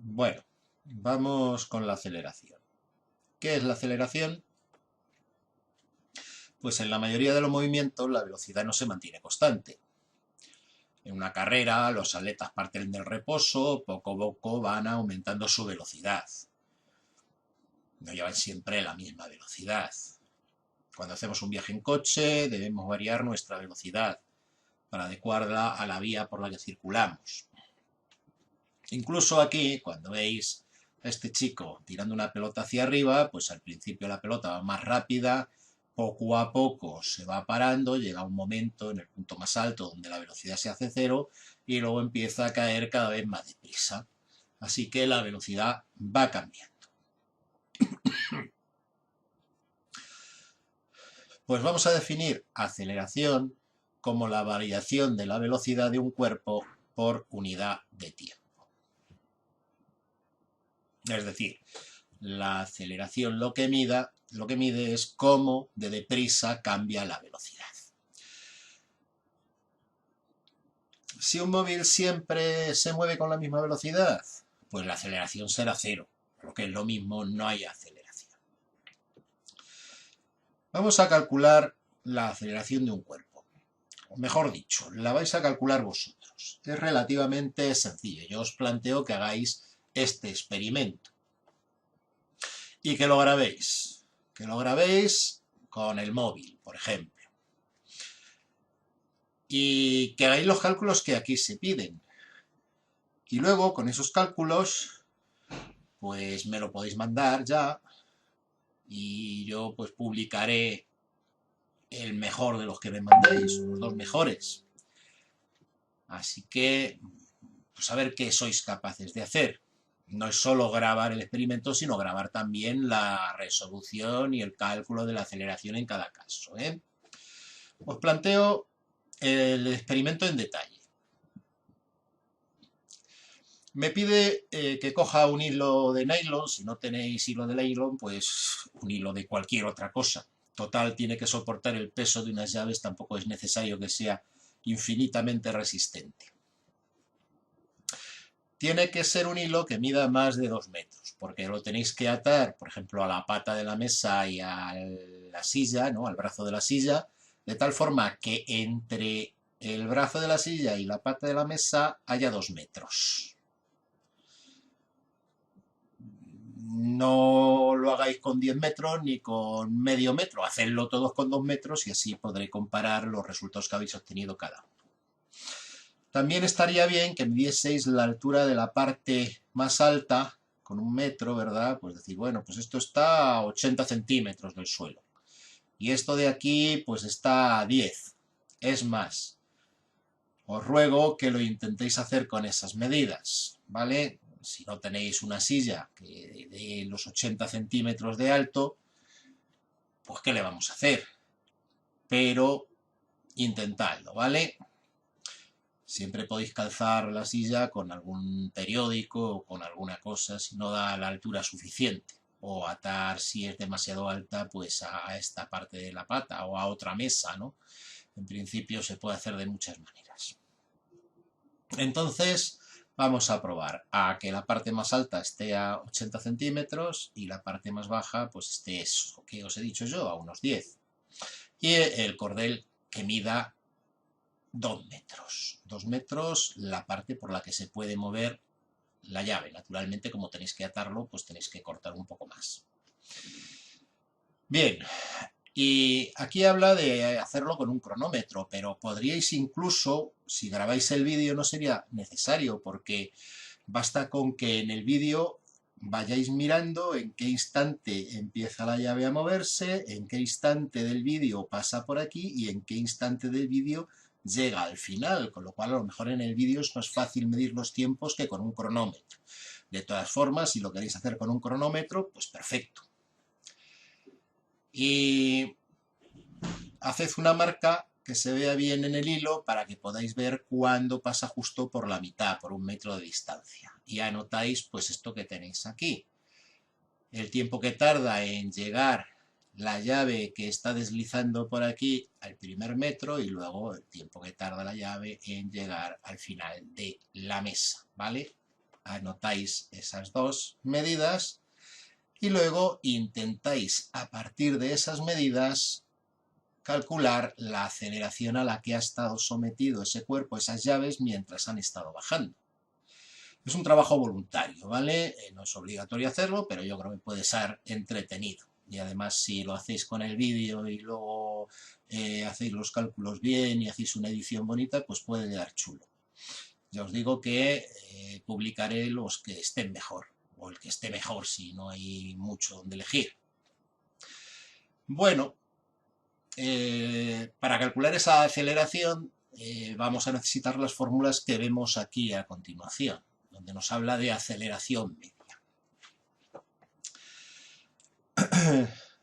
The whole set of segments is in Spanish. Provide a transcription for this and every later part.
Bueno, vamos con la aceleración. ¿Qué es la aceleración? Pues en la mayoría de los movimientos la velocidad no se mantiene constante. En una carrera los atletas parten del reposo, poco a poco van aumentando su velocidad. No llevan siempre la misma velocidad. Cuando hacemos un viaje en coche debemos variar nuestra velocidad para adecuarla a la vía por la que circulamos. Incluso aquí, cuando veis a este chico tirando una pelota hacia arriba, pues al principio la pelota va más rápida, poco a poco se va parando, llega un momento en el punto más alto donde la velocidad se hace cero y luego empieza a caer cada vez más deprisa. Así que la velocidad va cambiando. Pues vamos a definir aceleración como la variación de la velocidad de un cuerpo por unidad de tiempo. Es decir, la aceleración lo que mide es cómo de deprisa cambia la velocidad. Si un móvil siempre se mueve con la misma velocidad, pues la aceleración será cero, lo que es lo mismo, no hay aceleración. Vamos a calcular la aceleración de un cuerpo. O mejor dicho, la vais a calcular vosotros. Es relativamente sencillo. Yo os planteo que hagáis este experimento y que lo grabéis. Que lo grabéis con el móvil, por ejemplo. Y que hagáis los cálculos que aquí se piden. Y luego, con esos cálculos, pues me lo podéis mandar ya y yo pues publicaré el mejor de los que me mandéis, los dos mejores. Así que, pues a ver qué sois capaces de hacer. No es solo grabar el experimento, sino grabar también la resolución y el cálculo de la aceleración en cada caso, ¿eh? Os planteo el experimento en detalle. Me pide que coja un hilo de nylon. Si no tenéis hilo de nylon, pues un hilo de cualquier otra cosa. Total, tiene que soportar el peso de unas llaves, tampoco es necesario que sea infinitamente resistente. Tiene que ser un hilo que mida más de 2 metros, porque lo tenéis que atar, por ejemplo, a la pata de la mesa y a la silla, ¿no? Al brazo de la silla, de tal forma que entre el brazo de la silla y la pata de la mesa haya 2 metros. No lo hagáis con 10 metros ni con medio metro, hacedlo todos con 2 metros y así podré comparar los resultados que habéis obtenido cada uno. También estaría bien que midieseis la altura de la parte más alta con 1 metro, ¿verdad? Pues decir, bueno, pues esto está a 80 centímetros del suelo. Y esto de aquí, pues está a 10. Es más, os ruego que lo intentéis hacer con esas medidas, ¿vale? Si no tenéis una silla que de los 80 centímetros de alto, pues ¿qué le vamos a hacer? Pero intentadlo, ¿vale? Siempre podéis calzar la silla con algún periódico o con alguna cosa si no da la altura suficiente. O atar, si es demasiado alta, pues a esta parte de la pata o a otra mesa, ¿no? En principio se puede hacer de muchas maneras. Entonces, vamos a probar a que la parte más alta esté a 80 centímetros y la parte más baja, pues esté eso que os he dicho yo, a unos 10. Y el cordel que mida 2 metros. 2 metros la parte por la que se puede mover la llave. Naturalmente, como tenéis que atarlo, pues tenéis que cortar un poco más. Bien, y aquí habla de hacerlo con un cronómetro, pero podríais incluso, si grabáis el vídeo, no sería necesario, porque basta con que en el vídeo vayáis mirando en qué instante empieza la llave a moverse, en qué instante del vídeo pasa por aquí y en qué instante del vídeo llega al final, con lo cual a lo mejor en el vídeo es más fácil medir los tiempos que con un cronómetro. De todas formas, si lo queréis hacer con un cronómetro, pues perfecto. Y haced una marca que se vea bien en el hilo para que podáis ver cuándo pasa justo por la mitad, por 1 metro de distancia. Y anotáis pues esto que tenéis aquí. El tiempo que tarda en llegar la llave que está deslizando por aquí al primer metro y luego el tiempo que tarda la llave en llegar al final de la mesa, ¿vale? anotáis esas dos medidas y luego intentáis a partir de esas medidas calcular la aceleración a la que ha estado sometido ese cuerpo, esas llaves, mientras han estado bajando. Es un trabajo voluntario, ¿vale? No es obligatorio hacerlo, pero yo creo que puede ser entretenido. Y además, si lo hacéis con el vídeo y luego hacéis los cálculos bien y hacéis una edición bonita, pues puede quedar chulo. Ya os digo que publicaré los que estén mejor, o el que esté mejor si no hay mucho donde elegir. Bueno, para calcular esa aceleración vamos a necesitar las fórmulas que vemos aquí a continuación, donde nos habla de aceleración media.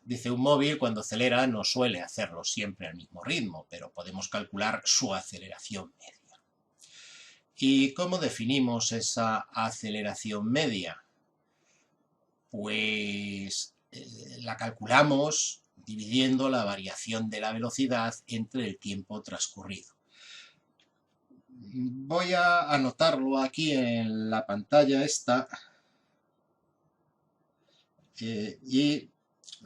Dice, un móvil cuando acelera no suele hacerlo siempre al mismo ritmo, pero podemos calcular su aceleración media. ¿Y cómo definimos esa aceleración media? Pues la calculamos dividiendo la variación de la velocidad entre el tiempo transcurrido. Voy a anotarlo aquí en la pantalla esta y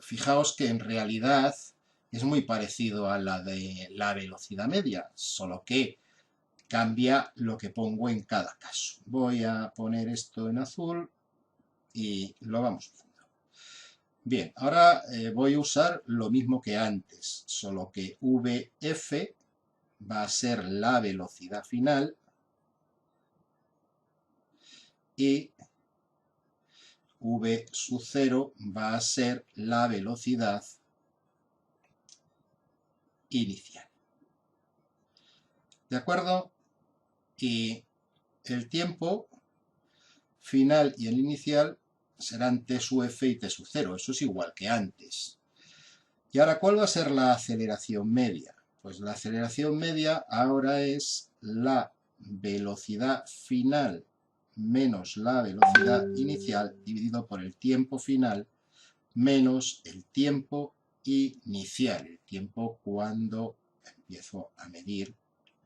fijaos que en realidad es muy parecido a la de la velocidad media, solo que cambia lo que pongo en cada caso. Voy a poner esto en azul y lo vamos haciendo. Bien, ahora voy a usar lo mismo que antes, solo que VF va a ser la velocidad final y V sub 0 va a ser la velocidad inicial. ¿De acuerdo? Y el tiempo final y el inicial serán T sub F y T sub 0. Eso es igual que antes. Y ahora, ¿cuál va a ser la aceleración media? Pues la aceleración media ahora es la velocidad final menos la velocidad inicial dividido por el tiempo final menos el tiempo inicial, el tiempo cuando empiezo a medir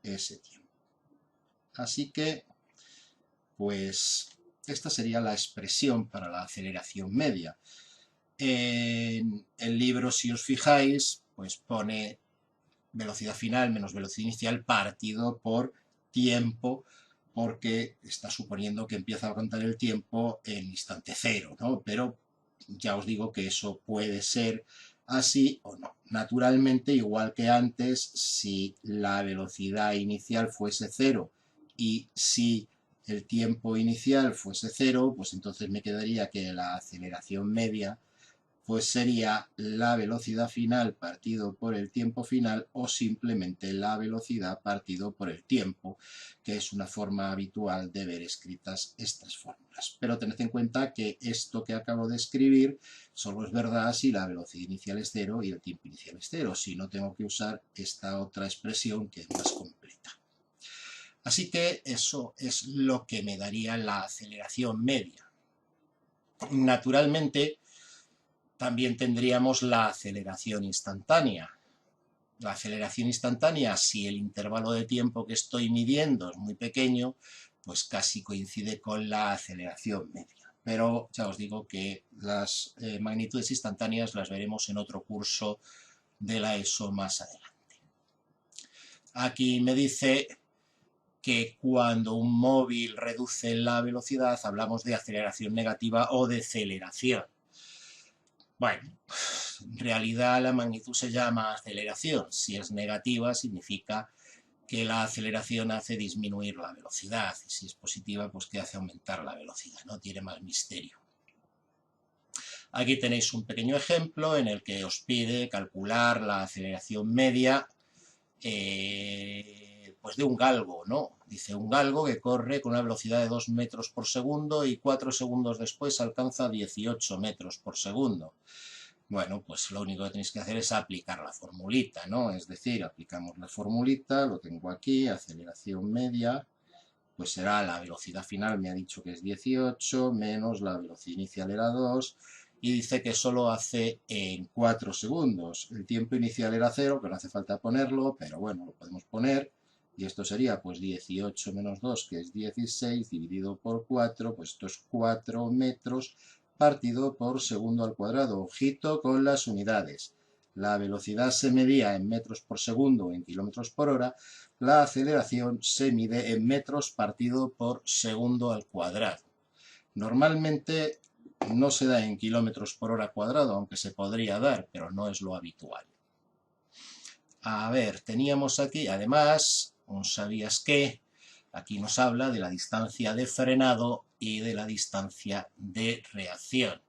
ese tiempo. Así que, pues, esta sería la expresión para la aceleración media. En el libro, si os fijáis, pues pone velocidad final menos velocidad inicial partido por tiempo, porque está suponiendo que empieza a contar el tiempo en instante cero, ¿no? Pero ya os digo que eso puede ser así o no. Naturalmente, igual que antes, si la velocidad inicial fuese cero y si el tiempo inicial fuese cero, pues entonces me quedaría que la aceleración media pues sería la velocidad final partido por el tiempo final o simplemente la velocidad partido por el tiempo, que es una forma habitual de ver escritas estas fórmulas. Pero tened en cuenta que esto que acabo de escribir solo es verdad si la velocidad inicial es cero y el tiempo inicial es cero, si no tengo que usar esta otra expresión que es más completa. Así que eso es lo que me daría la aceleración media. Naturalmente, también tendríamos la aceleración instantánea. La aceleración instantánea, si el intervalo de tiempo que estoy midiendo es muy pequeño, pues casi coincide con la aceleración media. Pero ya os digo que las magnitudes instantáneas las veremos en otro curso de la ESO más adelante. Aquí me dice que cuando un móvil reduce la velocidad hablamos de aceleración negativa o deceleración. Bueno, en realidad la magnitud se llama aceleración. Si es negativa significa que la aceleración hace disminuir la velocidad. Y si es positiva, pues que hace aumentar la velocidad. No tiene más misterio. Aquí tenéis un pequeño ejemplo en el que os pide calcular la aceleración media pues de un galgo, ¿no? Dice un galgo que corre con una velocidad de 2 metros por segundo y 4 segundos después alcanza 18 metros por segundo. Bueno, pues lo único que tenéis que hacer es aplicar la formulita, ¿no? Es decir, aplicamos la formulita, lo tengo aquí, aceleración media, pues será la velocidad final, me ha dicho que es 18, menos la velocidad inicial era 2, y dice que solo hace en 4 segundos. El tiempo inicial era 0, que no hace falta ponerlo, pero bueno, lo podemos poner, y esto sería pues 18 menos 2, que es 16, dividido por 4, pues esto es 4 metros partido por segundo al cuadrado. Ojito con las unidades. La velocidad se medía en metros por segundo o en kilómetros por hora, la aceleración se mide en metros partido por segundo al cuadrado. Normalmente no se da en kilómetros por hora cuadrado, aunque se podría dar, pero no es lo habitual. A ver, teníamos aquí, además, un ¿sabías qué? Aquí nos habla de la distancia de frenado y de la distancia de reacción.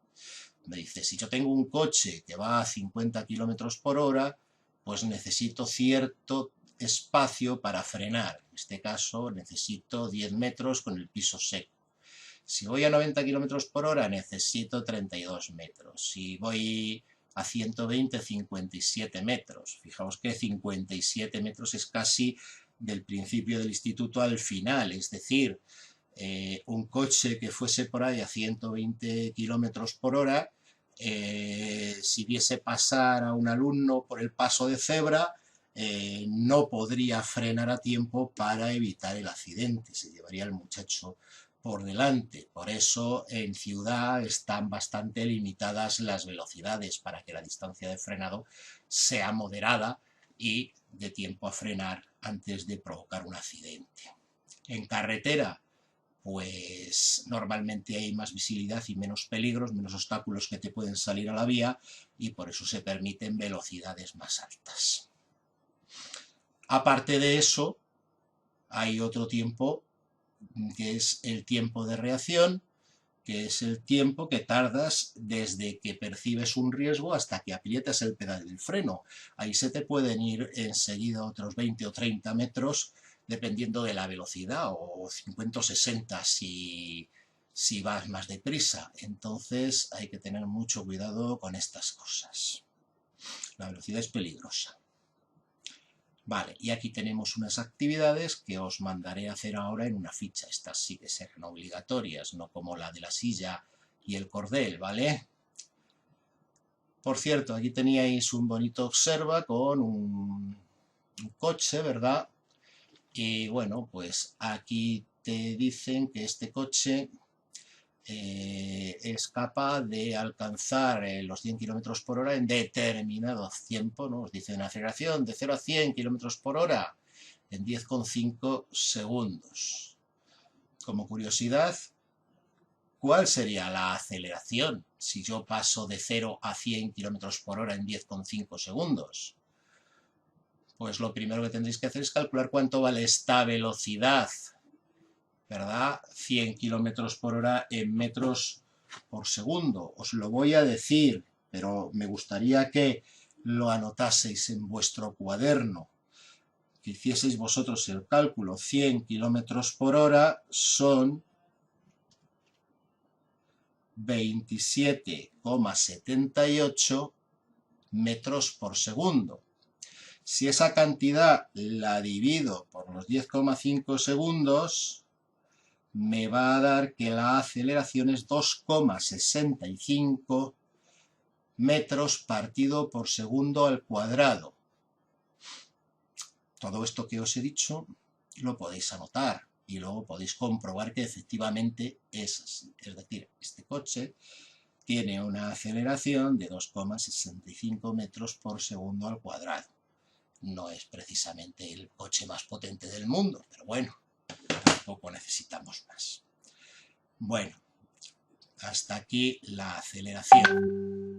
Me dice, si yo tengo un coche que va a 50 kilómetros por hora, pues necesito cierto espacio para frenar. En este caso necesito 10 metros con el piso seco. Si voy a 90 kilómetros por hora necesito 32 metros. Si voy a 120, 57 metros. Fijaos que 57 metros es casi del principio del instituto al final, es decir, un coche que fuese por ahí a 120 kilómetros por hora, si viese pasar a un alumno por el paso de cebra, no podría frenar a tiempo para evitar el accidente, se llevaría al muchacho por delante. Por eso en ciudad están bastante limitadas las velocidades para que la distancia de frenado sea moderada y de tiempo a frenar antes de provocar un accidente. En carretera, pues normalmente hay más visibilidad y menos peligros, menos obstáculos que te pueden salir a la vía y por eso se permiten velocidades más altas. Aparte de eso, hay otro tiempo que es el tiempo de reacción, que es el tiempo que tardas desde que percibes un riesgo hasta que aprietas el pedal del freno. Ahí se te pueden ir enseguida otros 20 o 30 metros, dependiendo de la velocidad, o 50 o 60 si vas más deprisa. Entonces hay que tener mucho cuidado con estas cosas. La velocidad es peligrosa. Vale, y aquí tenemos unas actividades que os mandaré a hacer ahora en una ficha. Estas sí que serán obligatorias, no como la de la silla y el cordel, ¿vale? Por cierto, aquí teníais un bonito observa con un coche, ¿verdad? Y bueno, pues aquí te dicen que este coche es capaz de alcanzar los 100 km por hora en determinado tiempo, ¿no? Os dicen aceleración de 0 a 100 km por hora en 10,5 segundos. Como curiosidad, ¿cuál sería la aceleración si yo paso de 0 a 100 km por hora en 10,5 segundos? Pues lo primero que tendréis que hacer es calcular cuánto vale esta velocidad, ¿verdad? 100 km por hora en metros por segundo. Os lo voy a decir, pero me gustaría que lo anotaseis en vuestro cuaderno, que hicieseis vosotros el cálculo. 100 km por hora son 27,78 metros por segundo. Si esa cantidad la divido por los 10,5 segundos, me va a dar que la aceleración es 2,65 metros partido por segundo al cuadrado. Todo esto que os he dicho lo podéis anotar y luego podéis comprobar que efectivamente es así. Es decir, este coche tiene una aceleración de 2,65 metros por segundo al cuadrado. No es precisamente el coche más potente del mundo, pero bueno, tampoco necesitamos más. Bueno, hasta aquí la aceleración.